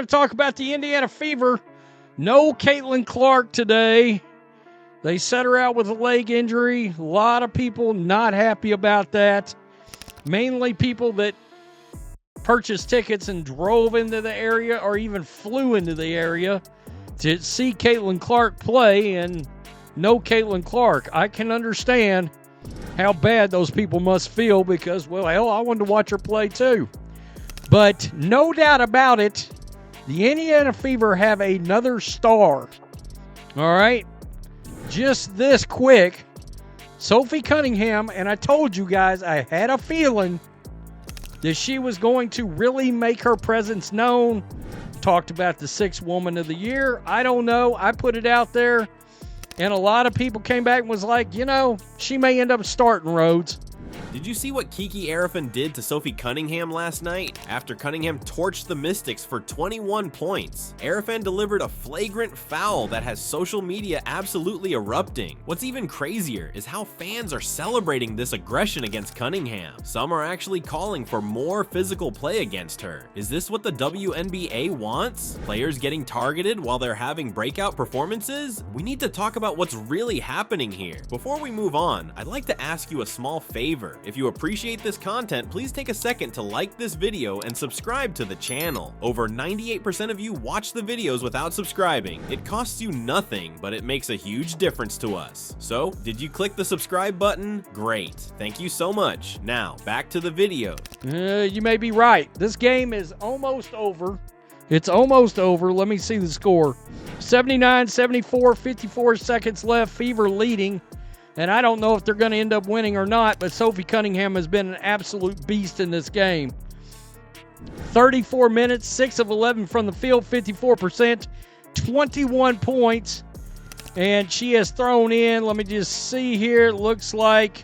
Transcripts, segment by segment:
to talk about the Indiana Fever. No Caitlin Clark today. They set her out with a leg injury. A lot of people not happy about that. Mainly people that purchased tickets and drove into the area or even flew into the area to see Caitlin Clark play, and no Caitlin Clark. I can understand how bad those people must feel because, well, hell, I wanted to watch her play too. But no doubt about it, the Indiana Fever have another star. All right? Just this quick, Sophie Cunningham, and I told you guys I had a feeling that she was going to really make her presence known. Talked about the 6th Woman of the Year. I don't know. I put it out there, and a lot of people came back and was like, you know, she may end up starting, Rhodes. Did you see what Kiki Arafan did to Sophie Cunningham last night? After Cunningham torched the Mystics for 21 points, Arafan delivered a flagrant foul that has social media absolutely erupting. What's even crazier is how fans are celebrating this aggression against Cunningham. Some are actually calling for more physical play against her. Is this what the WNBA wants? Players getting targeted while they're having breakout performances? We need to talk about what's really happening here. Before we move on, I'd like to ask you a small favor. If you appreciate this content, please take a second to like this video and subscribe to the channel. Over 98% of you watch the videos without subscribing. It costs you nothing, but it makes a huge difference to us. So, did you click the subscribe button? Great. Thank you so much. Now, back to the video. You may be right. This game is almost over. It's almost over. Let me see the score. 79-74, 54 seconds left. Fever leading. And I don't know if they're going to end up winning or not, but Sophie Cunningham has been an absolute beast in this game. 34 minutes, 6 of 11 from the field, 54%, 21 points. And she has thrown in, let me just see here, it looks like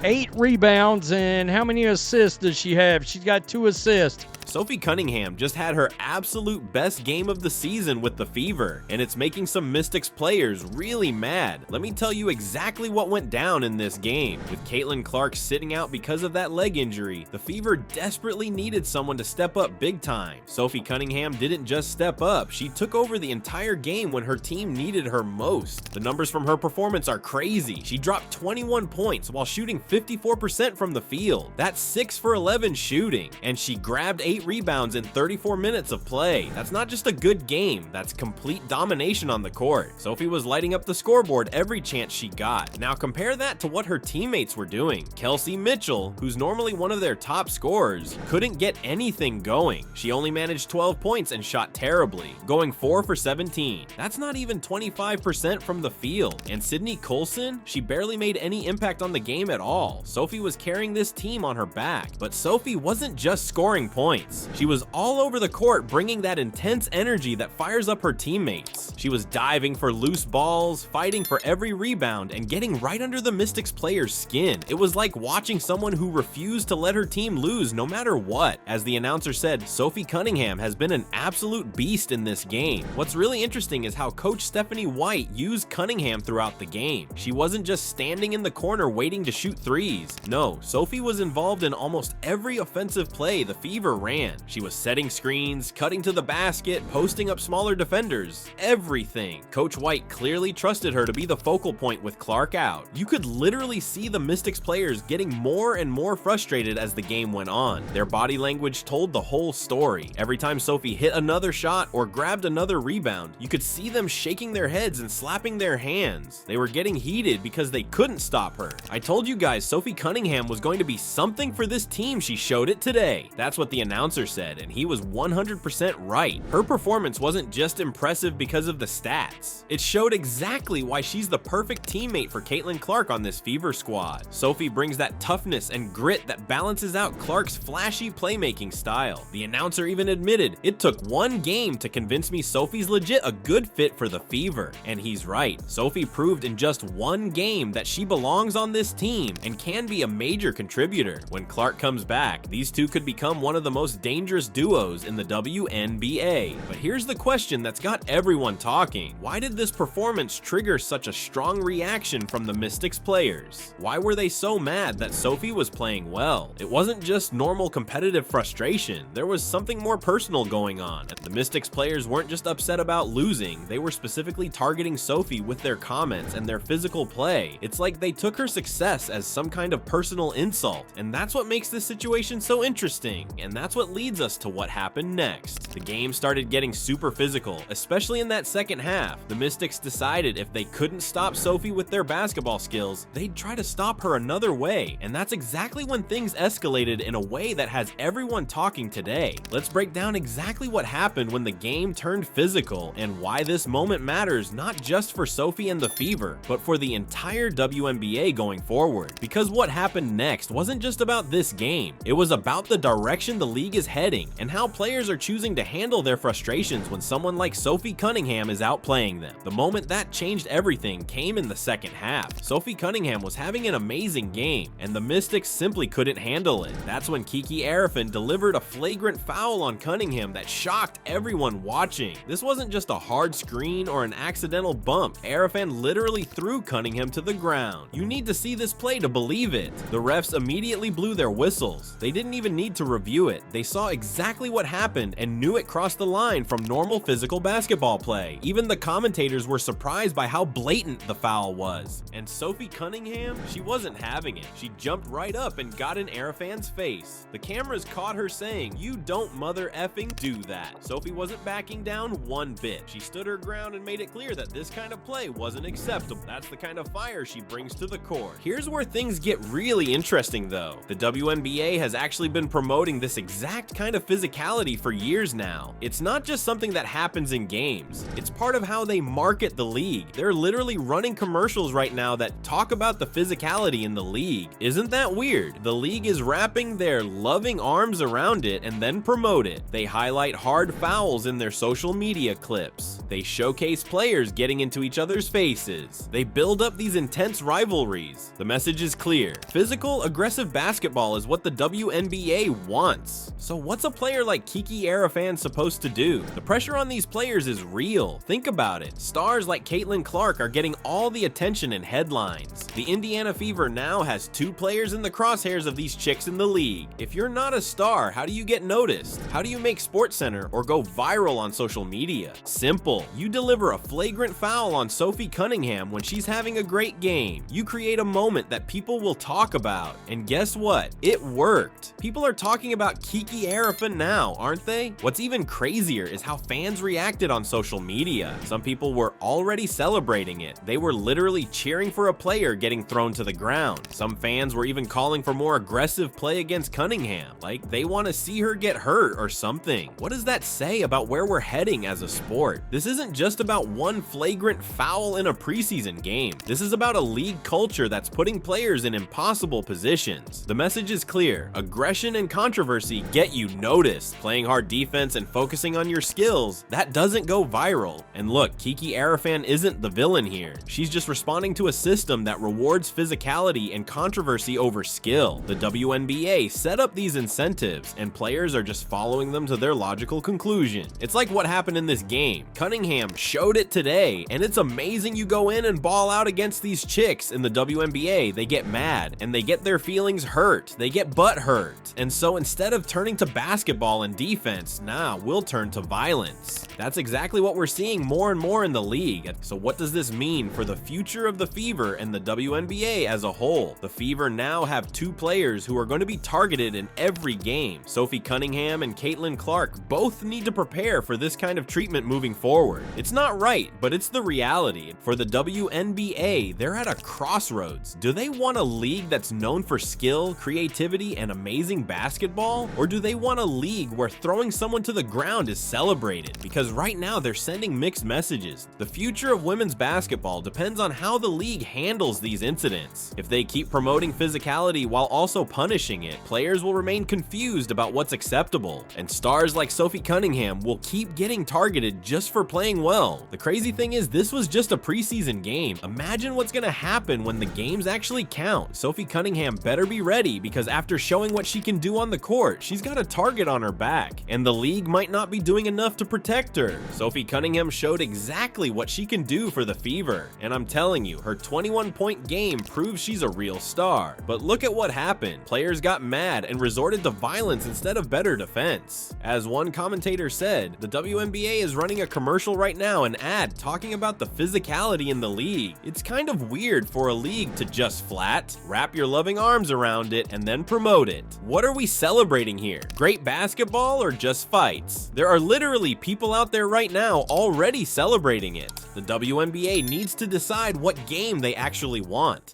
8 rebounds. And how many assists does she have? She's got 2 assists. Sophie Cunningham just had her absolute best game of the season with the Fever, and it's making some Mystics players really mad. Let me tell you exactly what went down in this game. With Caitlin Clark sitting out because of that leg injury, the Fever desperately needed someone to step up big time. Sophie Cunningham didn't just step up, she took over the entire game when her team needed her most. The numbers from her performance are crazy. She dropped 21 points while shooting 54% from the field. That's 6 for 11 shooting, and she grabbed 8 rebounds in 34 minutes of play. That's not just a good game, that's complete domination on the court. Sophie was lighting up the scoreboard every chance she got. Now compare that to what her teammates were doing. Kelsey Mitchell, who's normally one of their top scorers, couldn't get anything going. She only managed 12 points and shot terribly, going 4 for 17. That's not even 25% from the field. And Sydney Colson, she barely made any impact on the game at all. Sophie was carrying this team on her back, but Sophie wasn't just scoring points. She was all over the court bringing that intense energy that fires up her teammates. She was diving for loose balls, fighting for every rebound, and getting right under the Mystics player's skin. It was like watching someone who refused to let her team lose no matter what. As the announcer said, Sophie Cunningham has been an absolute beast in this game. What's really interesting is how Coach Stephanie White used Cunningham throughout the game. She wasn't just standing in the corner waiting to shoot threes. No, Sophie was involved in almost every offensive play the Fever ran. She was setting screens, cutting to the basket, posting up smaller defenders, everything. Coach White clearly trusted her to be the focal point with Clark out. You could literally see the Mystics players getting more and more frustrated as the game went on. Their body language told the whole story. Every time Sophie hit another shot or grabbed another rebound, you could see them shaking their heads and slapping their hands. They were getting heated because they couldn't stop her. I told you guys Sophie Cunningham was going to be something for this team. She showed it today. That's what the announcer said, and he was 100% right. Her performance wasn't just impressive because of the stats. It showed exactly why she's the perfect teammate for Caitlin Clark on this Fever squad. Sophie brings that toughness and grit that balances out Clark's flashy playmaking style. The announcer even admitted, it took one game to convince me Sophie's legit a good fit for the Fever. And he's right. Sophie proved in just one game that she belongs on this team and can be a major contributor. When Clark comes back, these two could become one of the most most dangerous duos in the WNBA. But here's the question that's got everyone talking. Why did this performance trigger such a strong reaction from the Mystics players? Why were they so mad that Sophie was playing well? It wasn't just normal competitive frustration, there was something more personal going on. The Mystics players weren't just upset about losing, they were specifically targeting Sophie with their comments and their physical play. It's like they took her success as some kind of personal insult, and that's what makes this situation so interesting, and that's what leads us to what happened next. The game started getting super physical, especially in that second half. The Mystics decided if they couldn't stop Sophie with their basketball skills, they'd try to stop her another way, and that's exactly when things escalated in a way that has everyone talking today. Let's break down exactly what happened when the game turned physical and why this moment matters not just for Sophie and the Fever, but for the entire WNBA going forward. Because what happened next wasn't just about this game, it was about the direction the league is heading and how players are choosing to handle their frustrations when someone like Sophie Cunningham is outplaying them. The moment that changed everything came in the second half. Sophie Cunningham was having an amazing game, and the Mystics simply couldn't handle it. That's when Kiki Arafan delivered a flagrant foul on Cunningham that shocked everyone watching. This wasn't just a hard screen or an accidental bump. Arafan literally threw Cunningham to the ground. You need to see this play to believe it. The refs immediately blew their whistles. They didn't even need to review it. They saw exactly what happened and knew it crossed the line from normal physical basketball play. Even the commentators were surprised by how blatant the foul was. And Sophie Cunningham, she wasn't having it. She jumped right up and got in Arafan's face. The cameras caught her saying, "You don't mother effing do that." Sophie wasn't backing down one bit. She stood her ground and made it clear that this kind of play wasn't acceptable. That's the kind of fire she brings to the court. Here's where things get really interesting though. The WNBA has actually been promoting this exact kind of physicality for years now. It's not just something that happens in games. It's part of how they market the league. They're literally running commercials right now that talk about the physicality in the league. Isn't that weird? The league is wrapping their loving arms around it and then promote it. They highlight hard fouls in their social media clips. They showcase players getting into each other's faces. They build up these intense rivalries. The message is clear. Physical, aggressive basketball is what the WNBA wants. So what's a player like Kiki Arafan supposed to do? The pressure on these players is real. Think about it. Stars like Caitlin Clark are getting all the attention and headlines. The Indiana Fever now has 2 players in the crosshairs of these chicks in the league. If you're not a star, how do you get noticed? How do you make SportsCenter or go viral on social media? Simple. You deliver a flagrant foul on Sophie Cunningham when she's having a great game. You create a moment that people will talk about. And guess what? It worked. People are talking about Kiki Arafan now, aren't they? What's even crazier is how fans reacted on social media. Some people were already celebrating it. They were literally cheering for a player getting thrown to the ground. Some fans were even calling for more aggressive play against Cunningham, like they want to see her get hurt or something. What does that say about where we're heading as a sport? This isn't just about one flagrant foul in a preseason game. This is about a league culture that's putting players in impossible positions. The message is clear. Aggression and controversy get you noticed. Playing hard defense and focusing on your skills, that doesn't go viral. And look, Kiki Arafan isn't the villain here. She's just responding to a system that rewards physicality and controversy over skill. The WNBA set up these incentives, and players are just following them to their logical conclusion. It's like what happened in this game. Cunningham showed it today, and it's amazing. You go in and ball out against these chicks in the WNBA, they get mad, and they get their feelings hurt. They get butt hurt. And so instead of turning to basketball and defense, we'll turn to violence. That's exactly what we're seeing more and more in the league. So what does this mean for the future of the Fever and the WNBA as a whole? The Fever now have 2 players who are going to be targeted in every game. Sophie Cunningham and Caitlin Clark both need to prepare for this kind of treatment moving forward. It's not right, but it's the reality. For the WNBA, they're at a crossroads. Do they want a league that's known for skill, creativity, and amazing basketball? Or do they want a league where throwing someone down to the ground is celebrated, because right now they're sending mixed messages. The future of women's basketball depends on how the league handles these incidents. If they keep promoting physicality while also punishing it, players will remain confused about what's acceptable, and stars like Sophie Cunningham will keep getting targeted just for playing well. The crazy thing is, this was just a preseason game. Imagine what's gonna happen when the games actually count. Sophie Cunningham better be ready, because after showing what she can do on the court, she's got a target on her back, and the league might not be doing enough to protect her. Sophie Cunningham showed exactly what she can do for the Fever, and I'm telling you, her 21-point game proves she's a real star. But look at what happened. Players got mad and resorted to violence instead of better defense. As one commentator said, the WNBA is running a commercial right now, an ad talking about the physicality in the league. It's kind of weird for a league to just flat wrap your loving arms around it and then promote it. What are we celebrating here? Great basketball or just fights? There are literally people out there right now already celebrating it. The WNBA needs to decide what game they actually want.